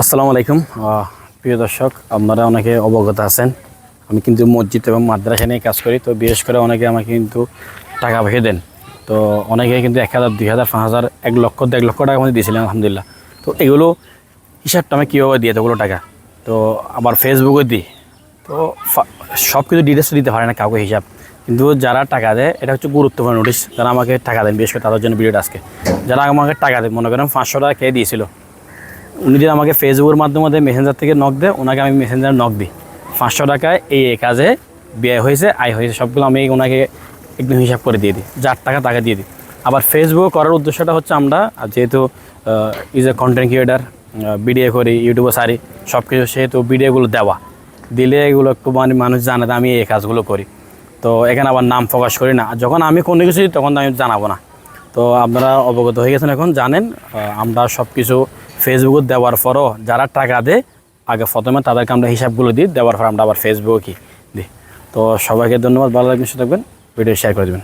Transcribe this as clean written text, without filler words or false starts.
আসসালামু আলাইকুম প্রিয় দর্শক, আপনারা অনেকে অবগত আছেন আমি কিন্তু মসজিদ এবং মাদ্রাসা নিয়ে কাজ করি। তো বিশেষ করে অনেকে আমাকে কিন্তু টাকা পয়সা দেন। তো অনেকে কিন্তু 1,000, 2,000, 5,000, 1 লক্ষ, 1.5 লক্ষ টাকা মধ্যে দিয়েছিলেন আলহামদুলিল্লাহ। তো এগুলো হিসাবটা আমি কীভাবে দিয়ে এতগুলো টাকা, তো আবার ফেসবুকে দিই। তো সব কিছু ডিটেলস দিতে পারে না কাউকে হিসাব, কিন্তু যারা টাকা দেয় এটা হচ্ছে গুরুত্বপূর্ণ নোটিশ। যারা আমাকে টাকা দেন, বিশেষ করে তাদের জন্য ভিডিওটা আজকে। যারা আমাকে টাকা দেয়, মনে করেন 500 টাকা কে দিয়েছিল, উনি যদি আমাকে ফেসবুকের মাধ্যমে মেসেঞ্জার থেকে নক দেয়, ওনাকে আমি মেসেঞ্জার নক দিই 500 টাকায় এই কাজে ব্যয় হয়েছে, আয় হয়েছে, সবগুলো আমি ওনাকে একদম হিসাব করে দিয়ে দিই। যার টাকা তাকে দিয়ে দিই। আবার ফেসবুক করার উদ্দেশ্যটা হচ্ছে আমরা যেহেতু is a content creator, video করি, ইউটিউবে সারি সব কিছু, সেহেতু ভিডিওগুলো দেওয়া দিলে এগুলো একটু মানে মানুষ জানে আমি এই কাজগুলো করি। তো এখানে আবার নাম প্রকাশ করি না, যখন আমি কোনো কিছু তখন আমি জানাবো না। তো আপনারা অবগত হয়ে গেছেন, এখন জানেন আমরা সব কিছু ফেসবুকে দেওয়ার পরও যারা টাকা দেয় আগে প্রথমে তাদেরকে আমরা হিসাবগুলো দিই, দেওয়ার পর আমরা আবার ফেসবুকে দিই। তো সবাইকে ধন্যবাদ, ভালো লাগবে, সুস্থ থাকবেন, ভিডিও শেয়ার করে দেবেন।